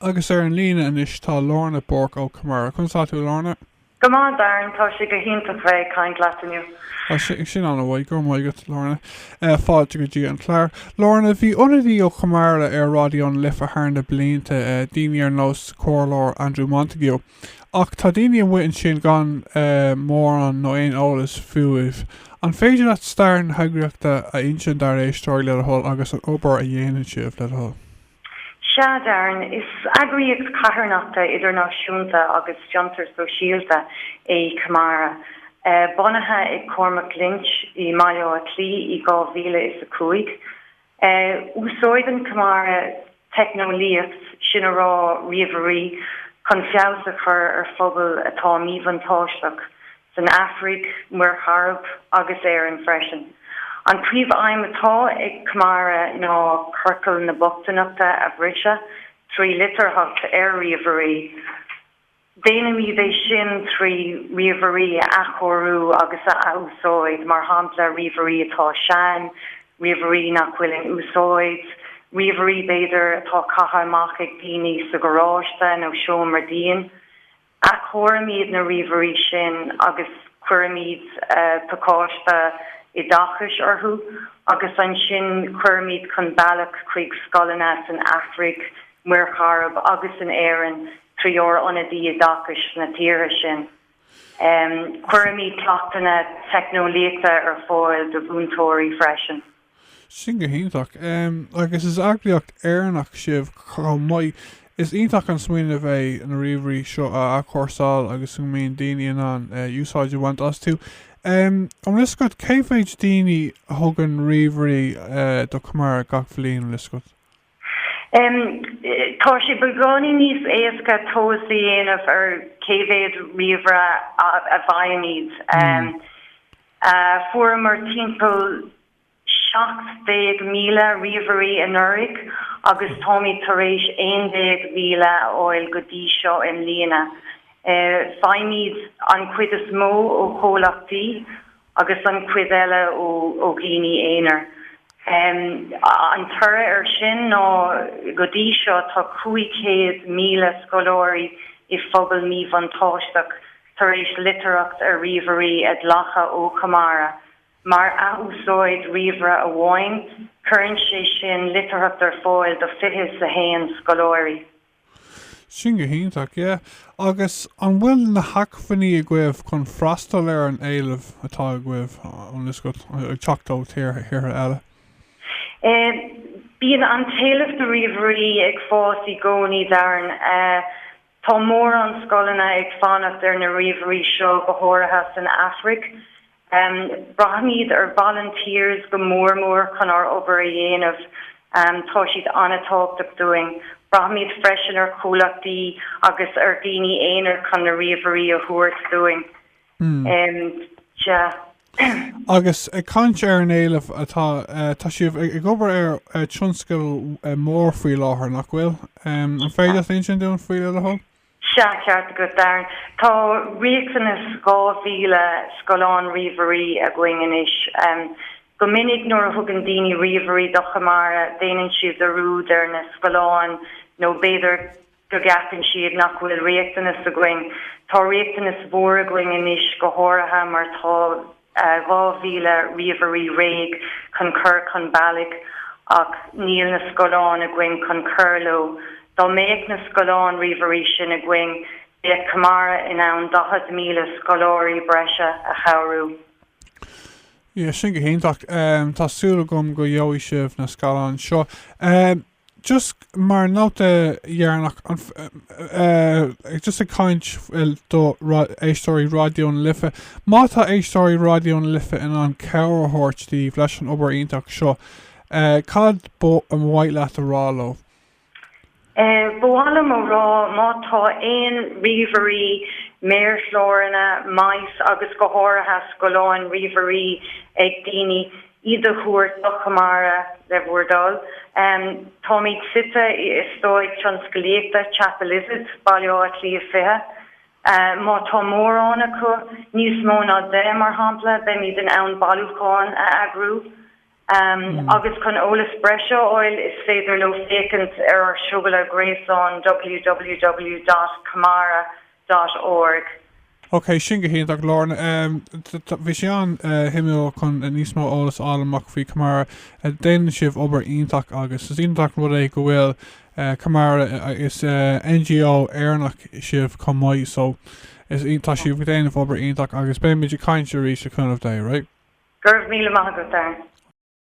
Agus an lína inis tá Lorna Burke ó Camara. Chun tá tú Lorna? Come on, Darren, tá si go hinnta fé caint latiniu. Sin an bhhaid gur maigat Lorna fáilte go dtí an chláir. Lorna, bhí ionadí ó Chamara ar Raidió an lifa thna blianta daoine ar nós cóirlór Andrew Montague. Ach tá daoine an bhuiin sin gan mór an nó éon ólas fuamh. An féidir at stairn heagraíochta a insin dar éistóir le hol agus an obair a dhéanaan siomh le hol. Darren, is agriíocht catharnachta idirnáisiúnta agus jantar sosiálta é Camara. Bonathe I Cormac Lynch I Maio a Clí I 2015. Úsáidan Camara technolíocht sin a rá riamharí chun fiabhsa chur ar phobal atá míbhantáisteach san Afric, muir Harb agus an freisin. An príomh aim atá ag Camara ná curcail na Bochtaineachta a bhrisise 3 litarthacht ar riamharí. Déanam í bheith sin 3 riamharí a chorú agus a úsáid mar hampla riamharí atá sean, riamharí nach bhfuil úsáid, riamharí beidir atá catha amach ag daoine sa garáiste nó seomar daon. A choramíad na riamharí sin agus cuirimíad pacáiste I dachas orthú, agus an sin cuirimíad chun bailach chuig scolanna san Afric, muir Harb agus an éireann Phríora ionadaí I dachas na tíre sin. Cuirimíad cleachtainna technolíochta ar fáil do bhúntóirí freisin. Sin go hintach. Agus is agriíocht éarnach sibh chomai. Is ítach an smuoine bheith an riamharí seo a chósáil agus an mbeon daoine an úsáid bhaint as tú. An liscot céimhéid daoine thugan riamharí do Camara gach bhlíon liscot? Tá sé beagání níos éasca tósaí dhéanamh ar céimhéid riamhra a bhaimíd. Fuair mar timpeall 7,000 riamharí in Uric agus táimid tar éis 11,000 óil go dtí seo in líana. Feimid an cuid is mó ó chólachtaí agus an cuid eile ó glíní éonar. An tura ar sin ná go dtí seo tá 500,000 scoláirí I phobal míbhantáisteach tar éis litaracht ar riamharí ag lacha ó Camara. Mar a úsáid riamhra a bháin, chuireann sé sin litaracht ar fáil do 50 scoláirí. Sin go hintach, yeah. Agus an bhfuil na hacfaní a gcuibh chun freastal ar an éilimh atá a gcuibh an liscot ag teachtó tíre eile. Bíonn an talamh na riamharí ag fásaí gcónaí Darren. Tá mór an scolanna ag fanacht ar na riamharí seo go háirithe san Afric. Brahamíd ar volunteers go mór chun ar obair a dhéanamh tá siad anatáchtach doing. Brahamíd freisin ar cólachtaí agus ar daoine éonar chun na riamharí a thuairt doing. Agus caint ar an éilimh atá tá siomh ag obair ar tionscail mór faoi láthair nach bhfuil. An féidir sin dún faoi le hol? Ceart go Darren. Tá riachtanas 2,000 scoláin riamharí a going inis. Go minic nuair a thugann daoine riamharí do Chamara, déanann siad a rúd ar na scoláin nó beidir go gapan siad nach bhfuil riachtanas a going. Tá riachtanas mhór a going inis go háirithe mar tá 2,000 riamharí réig chun cur chun bailach ach níl na scoláin a going chun curló. Dá méid na scoláin riamharí sin a going ag Camara in ann 10,000 scoláirí breise a chairú. Sin go hintach tásúla gom go dheoí sibh na scoláin seo. Just mar nóta dhearnach just a caint do éistóirí Raidió an lifa. Má tá éistóirí Raidió an lifa in an cearthairtí leis an obair ionach seo. Cad bo an bhaid leat a ráló? Bhála mo rá má tá éon riamharí méarslóranna mais agus go háirithe scoláin riamharí ag daoine iad thuairt do Chamara le bhúrdal. Táimid site I istóid tionscaléachta Chapelizid bailio a Clí a Fiche. Má tá mór anna chu níos mó ná de mar hampla be míad an ann bailúcháin a agrú. Agus chun ólas breise oil is féidir lo fécant ar siúbal gréis on www.camara.org. Okay, sin go héintach Lorna, bhí sé an himú chun níos mó ólas álamach faoi Camara déanann sibh obair ionach agus is ionach rud é go bhfuil Camara is NGO airnach sibh chun maiid so is tá sibh déanamh obair ionach agus bé méidir caint a rís a chunmh dé, right? Gurb míle maith go Darren.